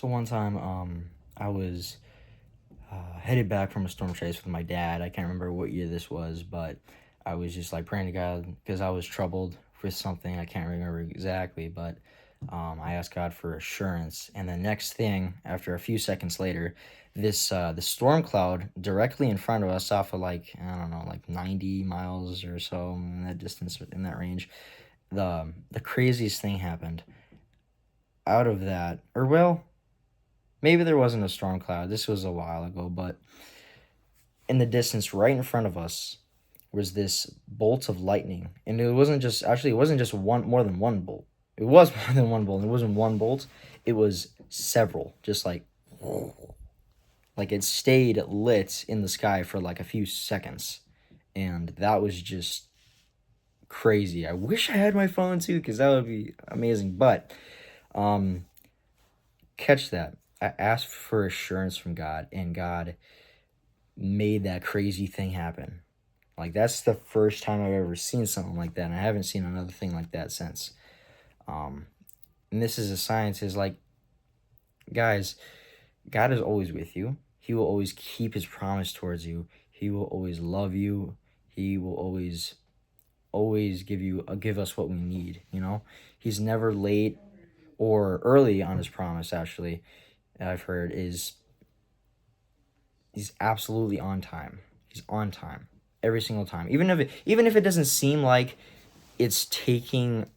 So one time, I was headed back from a storm chase with my dad. I can't remember what year this was, but I was just like praying to God because I was troubled with something. I can't remember exactly, but I asked God for assurance. And the next thing, after a few seconds later, the storm cloud directly in front of us, off of like I don't know, like 90 miles or so in that distance, in that range. The craziest thing happened out of that, or well, maybe there wasn't a storm cloud. This was a while ago, but in the distance, right in front of us, was this bolt of lightning, and it wasn't just one more than one bolt. It was more than one bolt. It wasn't one bolt. It was several, just like it stayed lit in the sky for like a few seconds, and that was just crazy. I wish I had my phone too, because that would be amazing. But um, catch that. I asked for assurance from God, and God made that crazy thing happen. Like that's the first time I've ever seen something like that, and I haven't seen another thing like that since. Um, and this is a science is like, guys, God is always with you. He will always keep his promise towards you. He will always love you. He will always give us what we need, you know? He's never late or early on his promise, actually. I've heard is he's absolutely on time. He's on time every single time. Even if it doesn't seem like it's taking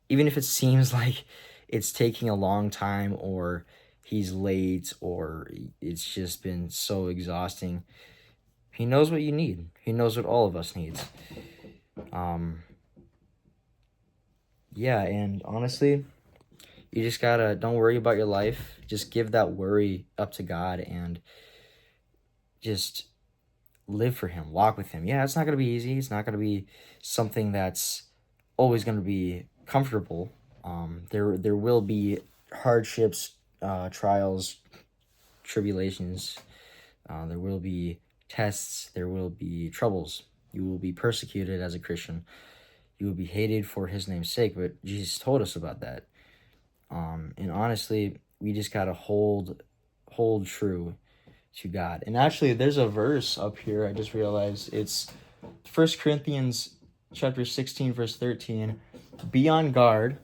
even if it seems like it's taking a long time, or he's late, or it's just been so exhausting, he knows what you need. He knows what all of us needs. Um yeah, and honestly, you just gotta don't worry about your life. Just give that worry up to God and just live for him, walk with him. Yeah, it's not going to be easy. It's not going to be something that's always going to be comfortable. There will be hardships, trials, tribulations. There will be tests. There will be troubles. You will be persecuted as a Christian. You will be hated for his name's sake. But Jesus told us about that. And honestly, we just gotta hold true to God. And actually, there's a verse up here. I just realized it's First Corinthians chapter 16, verse 13. Be on guard,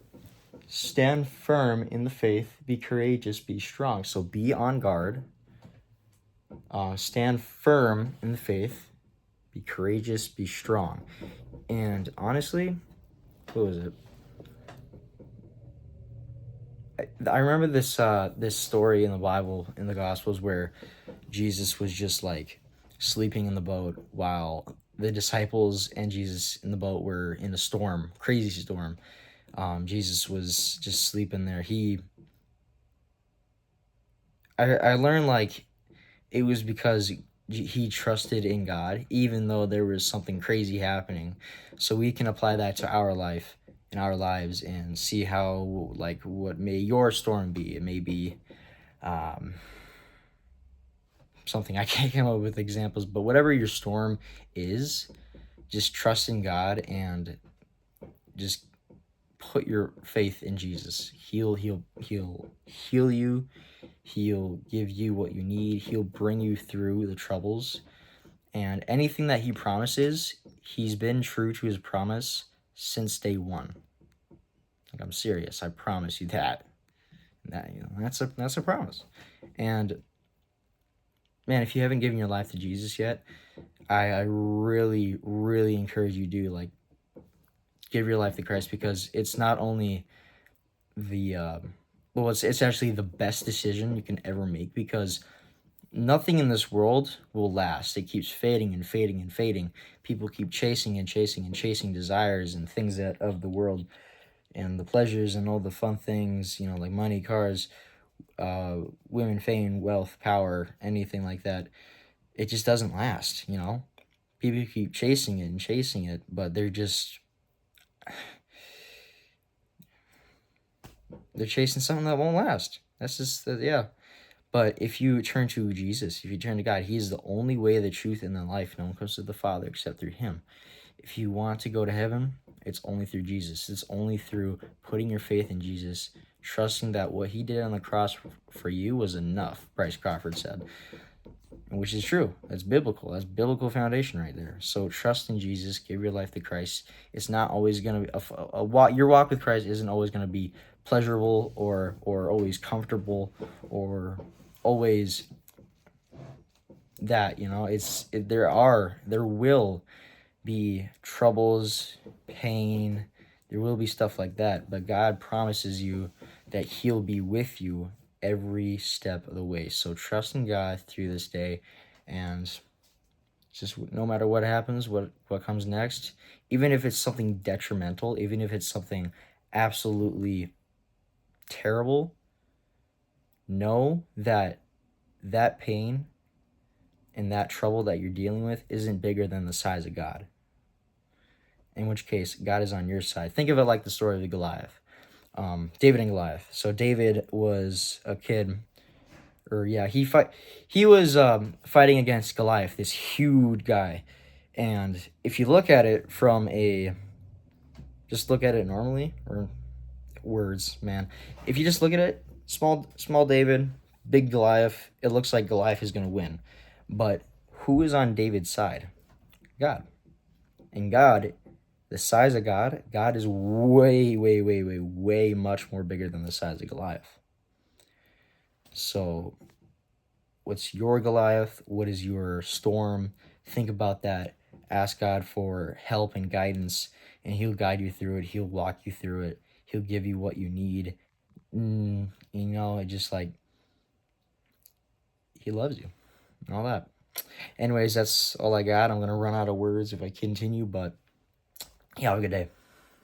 stand firm in the faith, be courageous, be strong. So be on guard, stand firm in the faith, be courageous, be strong. And honestly, what was it? I remember this story in the Bible, in the Gospels, where Jesus was just like sleeping in the boat while the disciples and Jesus in the boat were in a storm, crazy storm. Jesus was just sleeping there. I learned like it was because he trusted in God, even though there was something crazy happening. So we can apply that to our life in our lives and see how, like, what may your storm be. It may be um, something I can't come up with examples, but whatever your storm is, just trust in God and just put your faith in Jesus. He'll heal you. He'll give you what you need. He'll bring you through the troubles. And anything that he promises, he's been true to his promise since day one. Like, I'm serious. I promise you that. That's a promise. And man, if you haven't given your life to Jesus yet, I really, really encourage you to like give your life to Christ, because it's not only the it's actually the best decision you can ever make, because nothing in this world will last. It keeps fading and fading and fading. People keep chasing and chasing and chasing desires and things that of the world, and the pleasures and all the fun things, like money, cars, women, fame, wealth, power, anything like that. It just doesn't last. People keep chasing it, but they're chasing something that won't last. That's just yeah. But if you turn to Jesus, if you turn to God, He's the only way, the truth, and the life. No one comes to the Father except through Him. If you want to go to heaven, it's only through Jesus. It's only through putting your faith in Jesus, trusting that what he did on the cross for you was enough, Bryce Crawford said, which is true. That's biblical. That's biblical foundation right there. So trust in Jesus, give your life to Christ. It's not always going to be your walk with Christ isn't always going to be pleasurable or always comfortable or always that, there will be troubles, pain, there will be stuff like that, but God promises you that he'll be with you every step of the way. So trust in God through this day, and just no matter what happens, what comes next, even if it's something detrimental, even if it's something absolutely terrible, know that that pain and that trouble that you're dealing with isn't bigger than the size of God. In which case, God is on your side. Think of it like the story of the Goliath. David and Goliath. So David was a kid, he was fighting against Goliath, this huge guy. And if you look at it just look at it normally, or words, man. If you just look at it, small David, big Goliath, it looks like Goliath is going to win. But who is on David's side? God. And God, the size of God is way, way, way, way, way much more bigger than the size of Goliath. So what's your Goliath? What is your storm? Think about that. Ask God for help and guidance, and he'll guide you through it. He'll walk you through it. He'll give you what you need. It just like, he loves you and all that. Anyways, that's all I got. I'm going to run out of words if I continue, but yeah, have a good day.